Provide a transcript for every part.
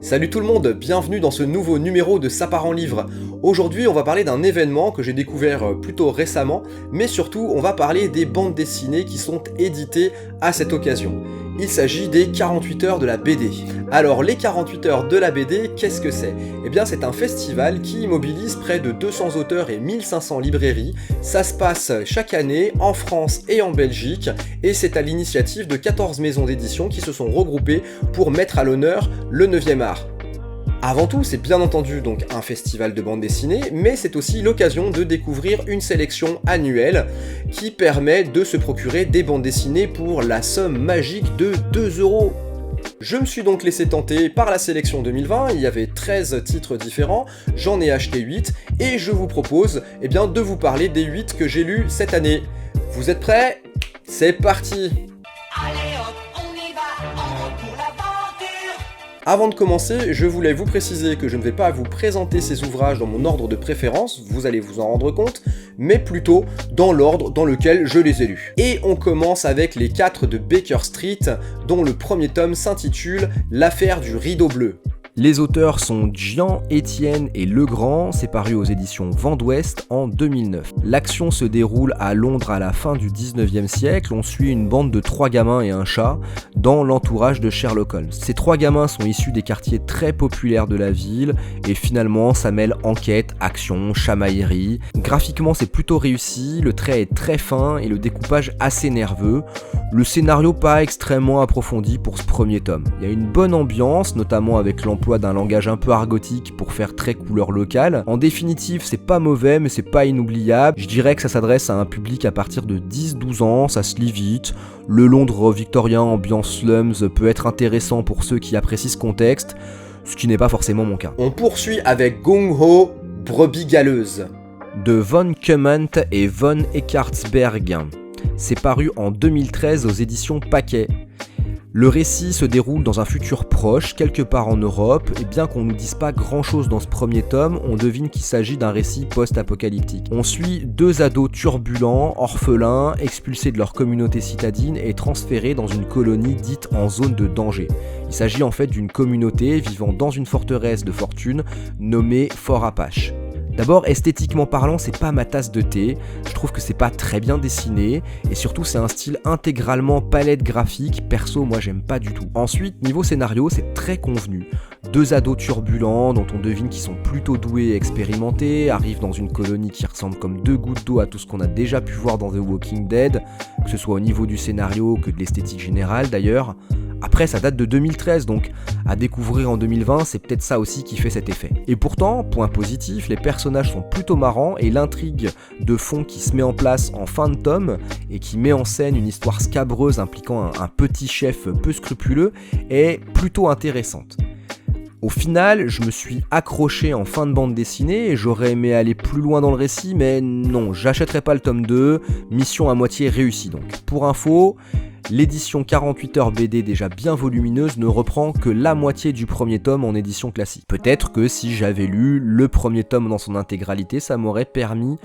Salut tout le monde, bienvenue dans ce nouveau numéro de Ça part en livre. Aujourd'hui on va parler d'un événement que j'ai découvert plutôt récemment, mais surtout on va parler des bandes dessinées qui sont éditées à cette occasion. Il s'agit des 48 heures de la BD. Alors les 48 heures de la BD, qu'est-ce que c'est ? Eh bien c'est un festival qui mobilise près de 200 auteurs et 1500 librairies. Ça se passe chaque année en France et en Belgique, et c'est à l'initiative de 14 maisons d'édition qui se sont regroupées pour mettre à l'honneur le 9e art. Avant tout, c'est bien entendu donc un festival de bande dessinée, mais c'est aussi l'occasion de découvrir une sélection annuelle qui permet de se procurer des bandes dessinées pour la somme magique de 2€. Je me suis donc laissé tenter par la sélection 2020, il y avait 13 titres différents, j'en ai acheté 8, et je vous propose de vous parler des 8 que j'ai lus cette année. Vous êtes prêts ? C'est parti ! Avant de commencer, je voulais vous préciser que je ne vais pas vous présenter ces ouvrages dans mon ordre de préférence, vous allez vous en rendre compte, mais plutôt dans l'ordre dans lequel je les ai lus. Et on commence avec les 4 de Baker Street, dont le premier tome s'intitule « L'affaire du rideau bleu ». Les auteurs sont Gian, Étienne et Legrand, c'est paru aux éditions Vent d'Ouest en 2009. L'action se déroule à Londres à la fin du 19e siècle, on suit une bande de 3 gamins et un chat dans l'entourage de Sherlock Holmes. Ces 3 gamins sont issus des quartiers très populaires de la ville et finalement ça mêle enquête, action, chamaillerie. Graphiquement c'est plutôt réussi, le trait est très fin et le découpage assez nerveux. Le scénario pas extrêmement approfondi pour ce premier tome. Il y a une bonne ambiance, notamment avec l'emploi d'un langage un peu argotique pour faire très couleur locale. En définitive, c'est pas mauvais, mais c'est pas inoubliable. Je dirais que ça s'adresse à un public à partir de 10-12 ans, ça se lit vite. Le Londres victorien ambiance slums peut être intéressant pour ceux qui apprécient ce contexte, ce qui n'est pas forcément mon cas. On poursuit avec Gung Ho, Brebis galeuse, de Von Kement et Von Eckartsberg. C'est paru en 2013 aux éditions Paquet. Le récit se déroule dans un futur proche, quelque part en Europe, et bien qu'on ne nous dise pas grand chose dans ce premier tome, on devine qu'il s'agit d'un récit post-apocalyptique. On suit 2 ados turbulents, orphelins, expulsés de leur communauté citadine et transférés dans une colonie dite en zone de danger. Il s'agit en fait d'une communauté vivant dans une forteresse de fortune nommée Fort Apache. D'abord, esthétiquement parlant, c'est pas ma tasse de thé, je trouve que c'est pas très bien dessiné, et surtout c'est un style intégralement palette graphique, perso moi j'aime pas du tout. Ensuite, niveau scénario, c'est très convenu. 2 ados turbulents, dont on devine qu'ils sont plutôt doués et expérimentés, arrivent dans une colonie qui ressemble comme 2 gouttes d'eau à tout ce qu'on a déjà pu voir dans The Walking Dead, que ce soit au niveau du scénario que de l'esthétique générale d'ailleurs. Après, ça date de 2013, donc à découvrir en 2020, c'est peut-être ça aussi qui fait cet effet. Et pourtant, point positif, les personnages sont plutôt marrants et l'intrigue de fond qui se met en place en fin de tome et qui met en scène une histoire scabreuse impliquant un petit chef peu scrupuleux est plutôt intéressante. Au final, je me suis accroché en fin de bande dessinée et j'aurais aimé aller plus loin dans le récit, mais non, j'achèterai pas le tome 2, mission à moitié réussie donc. Pour info, l'édition 48 heures BD déjà bien volumineuse ne reprend que la moitié du premier tome en édition classique. Peut-être que si j'avais lu le premier tome dans son intégralité, ça m'aurait permis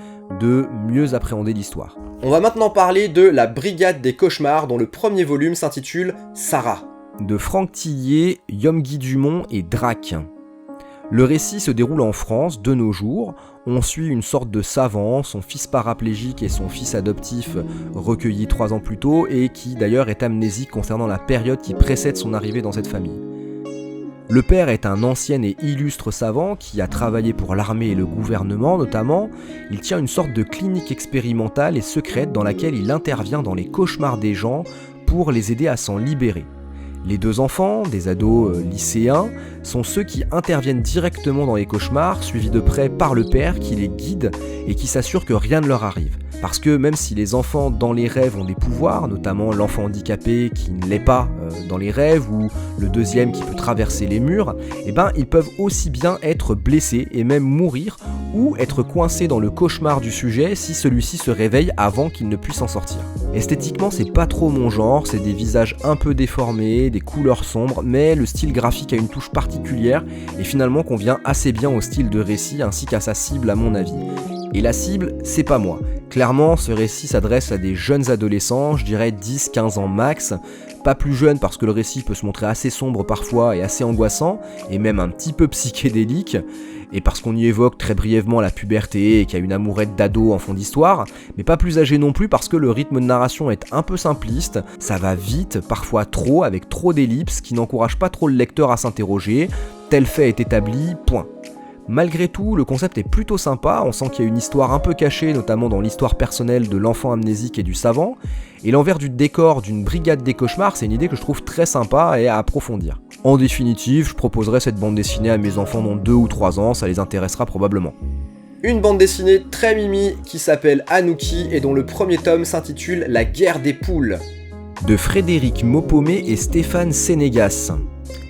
de mieux appréhender l'histoire. On va maintenant parler de La Brigade des Cauchemars, dont le premier volume s'intitule Sarah, de Franck Tillier, Yom-Guy Dumont et Drac. Le récit se déroule en France, de nos jours. On suit une sorte de savant, son fils paraplégique et son fils adoptif recueillis 3 ans plus tôt et qui d'ailleurs est amnésique concernant la période qui précède son arrivée dans cette famille. Le père est un ancien et illustre savant qui a travaillé pour l'armée et le gouvernement notamment. Il tient une sorte de clinique expérimentale et secrète dans laquelle il intervient dans les cauchemars des gens pour les aider à s'en libérer. Les 2 enfants, des ados lycéens, sont ceux qui interviennent directement dans les cauchemars, suivis de près par le père qui les guide et qui s'assure que rien ne leur arrive. Parce que même si les enfants dans les rêves ont des pouvoirs, notamment l'enfant handicapé qui ne l'est pas dans les rêves ou le deuxième qui peut traverser les murs, ils peuvent aussi bien être blessés et même mourir ou être coincés dans le cauchemar du sujet si celui-ci se réveille avant qu'il ne puisse en sortir. Esthétiquement, c'est pas trop mon genre, c'est des visages un peu déformés, des couleurs sombres, mais le style graphique a une touche particulière et finalement convient assez bien au style de récit ainsi qu'à sa cible à mon avis. Et la cible, c'est pas moi. Clairement, ce récit s'adresse à des jeunes adolescents, je dirais 10-15 ans max, pas plus jeunes parce que le récit peut se montrer assez sombre parfois et assez angoissant, et même un petit peu psychédélique, et parce qu'on y évoque très brièvement la puberté et qu'il y a une amourette d'ado en fond d'histoire, mais pas plus âgé non plus parce que le rythme de narration est un peu simpliste, ça va vite, parfois trop, avec trop d'ellipses qui n'encouragent pas trop le lecteur à s'interroger, tel fait est établi, point. Malgré tout, le concept est plutôt sympa, on sent qu'il y a une histoire un peu cachée, notamment dans l'histoire personnelle de l'enfant amnésique et du savant, et l'envers du décor d'une brigade des cauchemars, c'est une idée que je trouve très sympa et à approfondir. En définitive, je proposerai cette bande dessinée à mes enfants dans 2 ou 3 ans, ça les intéressera probablement. Une bande dessinée très mimi qui s'appelle Anouki et dont le premier tome s'intitule La guerre des poules. De Frédéric Maupaumé et Stéphane Sénégas.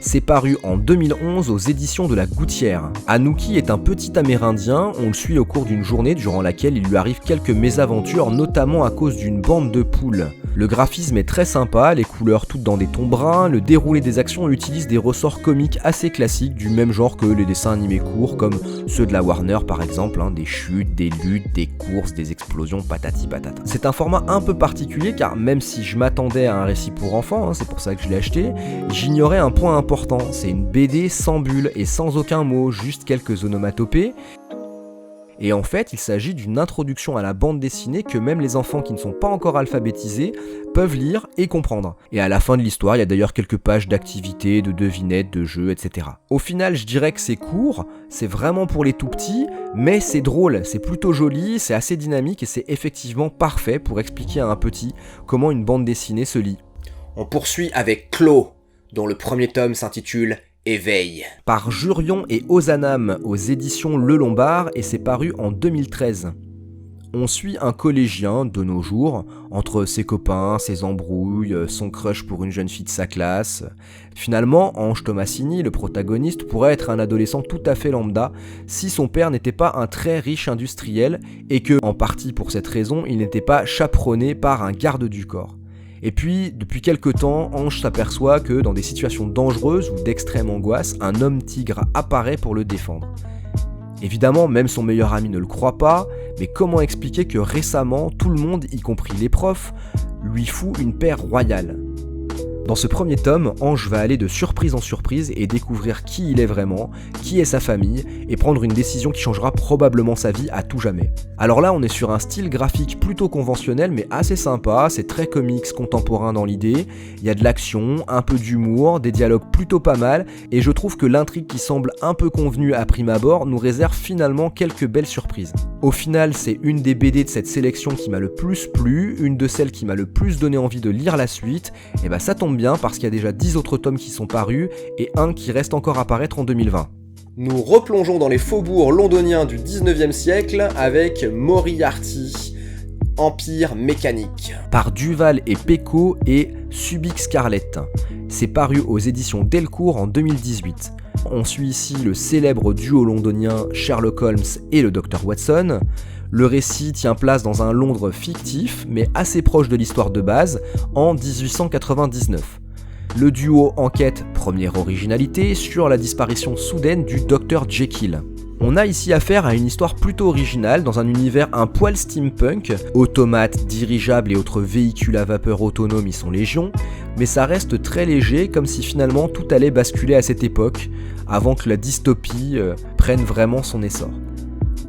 C'est paru en 2011 aux éditions de La Gouttière. Anouki est un petit Amérindien, on le suit au cours d'une journée durant laquelle il lui arrive quelques mésaventures, notamment à cause d'une bande de poules. Le graphisme est très sympa, les couleurs toutes dans des tons bruns, le déroulé des actions utilise des ressorts comiques assez classiques du même genre que les dessins animés courts comme ceux de la Warner par exemple, des chutes, des luttes, des courses, des explosions, patati patata. C'est un format un peu particulier car même si je m'attendais à un récit pour enfants, c'est pour ça que je l'ai acheté, j'ignorais un point important, c'est une BD sans bulles et sans aucun mot, juste quelques onomatopées. Et en fait, il s'agit d'une introduction à la bande dessinée que même les enfants qui ne sont pas encore alphabétisés peuvent lire et comprendre. Et à la fin de l'histoire, il y a d'ailleurs quelques pages d'activités, de devinettes, de jeux, etc. Au final, je dirais que c'est court, c'est vraiment pour les tout petits, mais c'est drôle, c'est plutôt joli, c'est assez dynamique et c'est effectivement parfait pour expliquer à un petit comment une bande dessinée se lit. On poursuit avec Clos, dont le premier tome s'intitule Éveil. Par Jurion et Ozanam aux éditions Le Lombard et c'est paru en 2013. On suit un collégien de nos jours, entre ses copains, ses embrouilles, son crush pour une jeune fille de sa classe. Finalement, Ange Tomassini, le protagoniste, pourrait être un adolescent tout à fait lambda si son père n'était pas un très riche industriel et que, en partie pour cette raison, il n'était pas chaperonné par un garde du corps. Et puis, depuis quelque temps, Ange s'aperçoit que dans des situations dangereuses ou d'extrême angoisse, un homme tigre apparaît pour le défendre. Évidemment, même son meilleur ami ne le croit pas, mais comment expliquer que récemment, tout le monde, y compris les profs, lui fout une paire royale ? Dans ce premier tome, Ange va aller de surprise en surprise et découvrir qui il est vraiment, qui est sa famille, et prendre une décision qui changera probablement sa vie à tout jamais. Alors là, on est sur un style graphique plutôt conventionnel mais assez sympa, c'est très comics contemporain dans l'idée, il y a de l'action, un peu d'humour, des dialogues plutôt pas mal, et je trouve que l'intrigue qui semble un peu convenue à prime abord nous réserve finalement quelques belles surprises. Au final, c'est une des BD de cette sélection qui m'a le plus plu, une de celles qui m'a le plus donné envie de lire la suite, et ça tombe bien parce qu'il y a déjà 10 autres tomes qui sont parus et un qui reste encore à paraître en 2020. Nous replongeons dans les faubourgs londoniens du 19e siècle avec Moriarty, Empire mécanique. Par Duval et Pecot et Subic Scarlett. C'est paru aux éditions Delcourt en 2018. On suit ici le célèbre duo londonien Sherlock Holmes et le Dr Watson. Le récit tient place dans un Londres fictif, mais assez proche de l'histoire de base, en 1899. Le duo enquête, première originalité, sur la disparition soudaine du Dr Jekyll. On a ici affaire à une histoire plutôt originale dans un univers un poil steampunk, automates, dirigeables et autres véhicules à vapeur autonomes y sont légion, mais ça reste très léger comme si finalement tout allait basculer à cette époque, avant que la dystopie prenne vraiment son essor.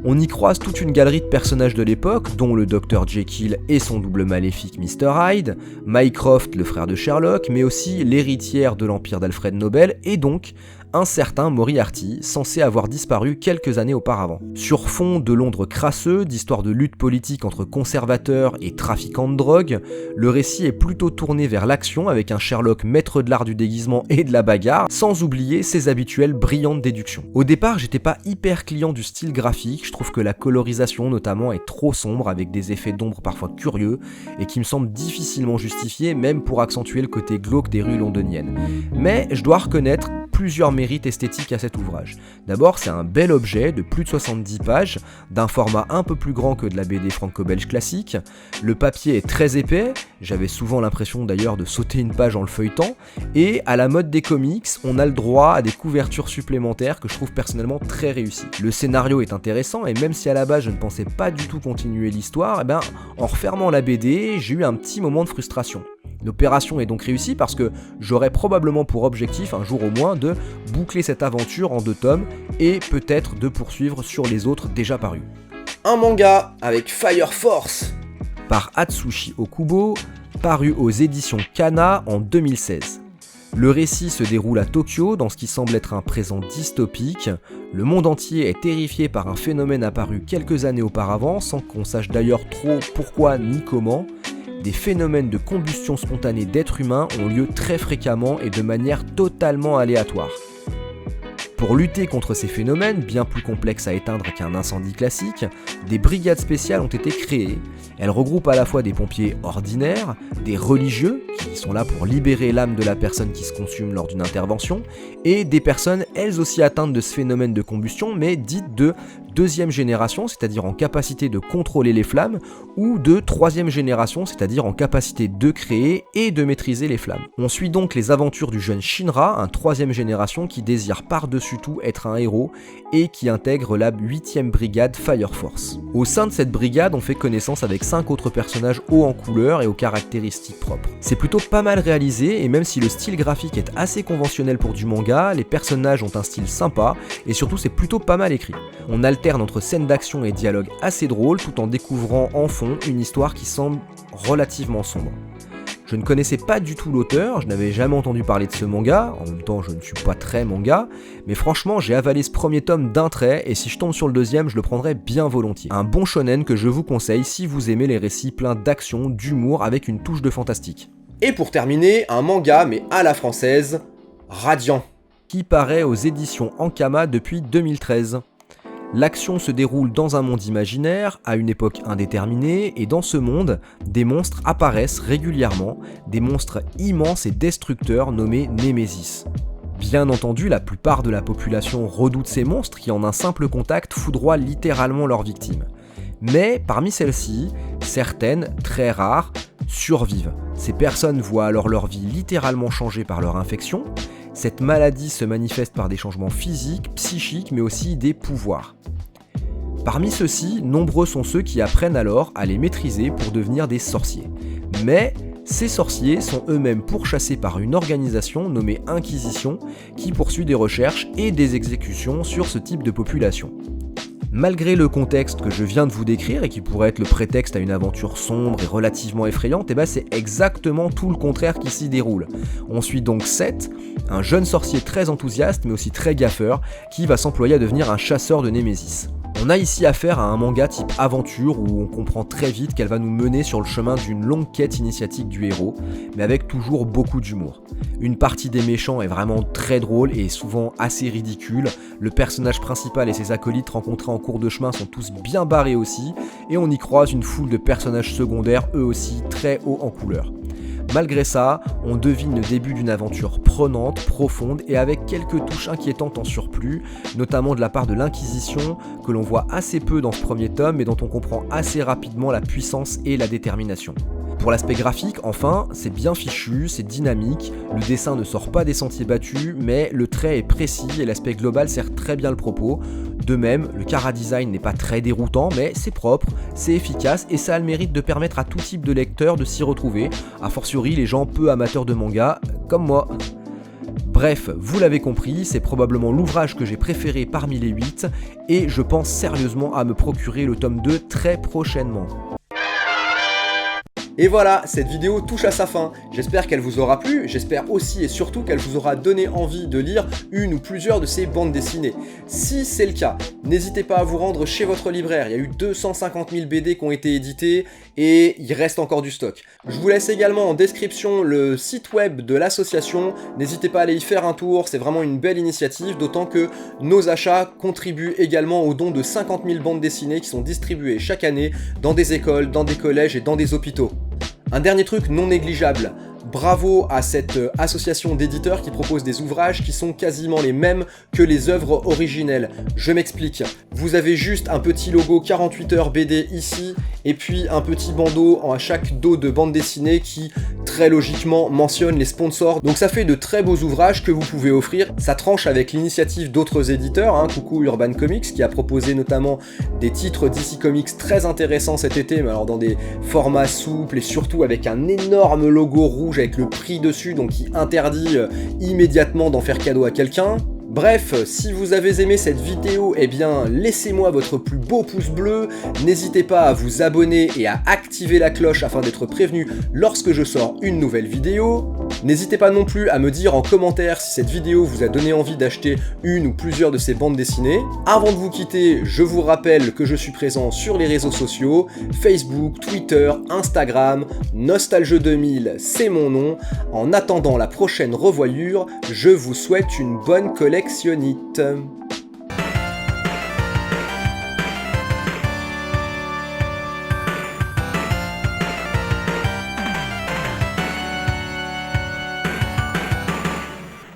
On y croise toute une galerie de personnages de l'époque, dont le Dr Jekyll et son double maléfique Mr Hyde, Mycroft, le frère de Sherlock, mais aussi l'héritière de l'empire d'Alfred Nobel, et donc un certain Moriarty, censé avoir disparu quelques années auparavant. Sur fond de Londres crasseux, d'histoires de lutte politique entre conservateurs et trafiquants de drogue, le récit est plutôt tourné vers l'action avec un Sherlock maître de l'art du déguisement et de la bagarre, sans oublier ses habituelles brillantes déductions. Au départ, j'étais pas hyper client du style graphique, je trouve que la colorisation notamment est trop sombre avec des effets d'ombre parfois curieux et qui me semblent difficilement justifiés même pour accentuer le côté glauque des rues londoniennes. Mais je dois reconnaître plusieurs mérites esthétiques à cet ouvrage. D'abord, c'est un bel objet de plus de 70 pages, d'un format un peu plus grand que de la BD franco-belge classique. Le papier est très épais, j'avais souvent l'impression d'ailleurs de sauter une page en le feuilletant, et à la mode des comics, on a le droit à des couvertures supplémentaires que je trouve personnellement très réussies. Le scénario est intéressant, et même si à la base je ne pensais pas du tout continuer l'histoire, en refermant la BD, j'ai eu un petit moment de frustration. L'opération est donc réussie parce que j'aurais probablement pour objectif, un jour au moins, de boucler cette aventure en 2 tomes et peut-être de poursuivre sur les autres déjà parus. Un manga avec Fire Force par Atsushi Okubo, paru aux éditions Kana en 2016. Le récit se déroule à Tokyo, dans ce qui semble être un présent dystopique. Le monde entier est terrifié par un phénomène apparu quelques années auparavant, sans qu'on sache d'ailleurs trop pourquoi ni comment. Des phénomènes de combustion spontanée d'êtres humains ont lieu très fréquemment et de manière totalement aléatoire. Pour lutter contre ces phénomènes, bien plus complexes à éteindre qu'un incendie classique, des brigades spéciales ont été créées. Elles regroupent à la fois des pompiers ordinaires, des religieux, qui sont là pour libérer l'âme de la personne qui se consume lors d'une intervention, et des personnes elles aussi atteintes de ce phénomène de combustion, mais dites de 2e génération, c'est-à-dire en capacité de contrôler les flammes, ou de 3e génération, c'est-à-dire en capacité de créer et de maîtriser les flammes. On suit donc les aventures du jeune Shinra, un 3e génération qui désire par-dessus tout être un héros et qui intègre la 8e brigade Fire Force. Au sein de cette brigade, on fait connaissance avec 5 autres personnages hauts en couleur et aux caractéristiques propres. C'est plutôt pas mal réalisé, et même si le style graphique est assez conventionnel pour du manga, les personnages ont un style sympa et surtout c'est plutôt pas mal écrit. On alterne entre scènes d'action et dialogues assez drôles tout en découvrant en fond une histoire qui semble relativement sombre. Je ne connaissais pas du tout l'auteur, je n'avais jamais entendu parler de ce manga, en même temps je ne suis pas très manga, mais franchement j'ai avalé ce premier tome d'un trait et si je tombe sur le 2e, je le prendrais bien volontiers. Un bon shonen que je vous conseille si vous aimez les récits pleins d'action, d'humour avec une touche de fantastique. Et pour terminer, un manga mais à la française, Radiant, qui paraît aux éditions Ankama depuis 2013. L'action se déroule dans un monde imaginaire, à une époque indéterminée, et dans ce monde, des monstres apparaissent régulièrement, des monstres immenses et destructeurs nommés Némésis. Bien entendu, la plupart de la population redoute ces monstres qui en un simple contact foudroient littéralement leurs victimes. Mais parmi celles-ci, certaines, très rares, survivent. Ces personnes voient alors leur vie littéralement changer par leur infection. Cette maladie se manifeste par des changements physiques, psychiques, mais aussi des pouvoirs. Parmi ceux-ci, nombreux sont ceux qui apprennent alors à les maîtriser pour devenir des sorciers. Mais ces sorciers sont eux-mêmes pourchassés par une organisation nommée Inquisition qui poursuit des recherches et des exécutions sur ce type de population. Malgré le contexte que je viens de vous décrire et qui pourrait être le prétexte à une aventure sombre et relativement effrayante, c'est exactement tout le contraire qui s'y déroule. On suit donc Seth, un jeune sorcier très enthousiaste mais aussi très gaffeur, qui va s'employer à devenir un chasseur de Némésis. On a ici affaire à un manga type aventure où on comprend très vite qu'elle va nous mener sur le chemin d'une longue quête initiatique du héros, mais avec toujours beaucoup d'humour. Une partie des méchants est vraiment très drôle et souvent assez ridicule, le personnage principal et ses acolytes rencontrés en cours de chemin sont tous bien barrés aussi, et on y croise une foule de personnages secondaires eux aussi très hauts en couleur. Malgré ça, on devine le début d'une aventure prenante, profonde et avec quelques touches inquiétantes en surplus, notamment de la part de l'Inquisition, que l'on voit assez peu dans ce premier tome mais dont on comprend assez rapidement la puissance et la détermination. Pour l'aspect graphique, enfin, c'est bien fichu, c'est dynamique, le dessin ne sort pas des sentiers battus, mais le trait est précis et l'aspect global sert très bien le propos. De même, le chara-design n'est pas très déroutant, mais c'est propre, c'est efficace et ça a le mérite de permettre à tout type de lecteur de s'y retrouver, a fortiori les gens peu amateurs de manga, comme moi. Bref, vous l'avez compris, c'est probablement l'ouvrage que j'ai préféré parmi les 8, et je pense sérieusement à me procurer le tome 2 très prochainement. Et voilà, cette vidéo touche à sa fin. J'espère qu'elle vous aura plu, j'espère aussi et surtout qu'elle vous aura donné envie de lire une ou plusieurs de ces bandes dessinées. Si c'est le cas, n'hésitez pas à vous rendre chez votre libraire, il y a eu 250 000 BD qui ont été édités et il reste encore du stock. Je vous laisse également en description le site web de l'association, n'hésitez pas à aller y faire un tour, c'est vraiment une belle initiative, d'autant que nos achats contribuent également au don de 50 000 bandes dessinées qui sont distribuées chaque année dans des écoles, dans des collèges et dans des hôpitaux. Un dernier truc non négligeable, Bravo à cette association d'éditeurs qui propose des ouvrages qui sont quasiment les mêmes que les œuvres originelles. Je m'explique. Vous avez juste un petit logo 48 heures BD ici, et puis un petit bandeau à chaque dos de bande dessinée qui, très logiquement, mentionne les sponsors. Donc ça fait de très beaux ouvrages que vous pouvez offrir. Ça tranche avec l'initiative d'autres éditeurs, hein, coucou Urban Comics, qui a proposé notamment des titres DC Comics très intéressants cet été, mais alors dans des formats souples et surtout avec un énorme logo rouge avec le prix dessus, donc qui interdit immédiatement d'en faire cadeau à quelqu'un. Bref, si vous avez aimé cette vidéo, eh bien laissez-moi votre plus beau pouce bleu, n'hésitez pas à vous abonner et à activer la cloche afin d'être prévenu lorsque je sors une nouvelle vidéo. N'hésitez pas non plus à me dire en commentaire si cette vidéo vous a donné envie d'acheter une ou plusieurs de ces bandes dessinées. Avant de vous quitter, je vous rappelle que je suis présent sur les réseaux sociaux, Facebook, Twitter, Instagram, Nostalge2000, c'est mon nom. En attendant la prochaine revoyure, je vous souhaite une bonne collectionnite.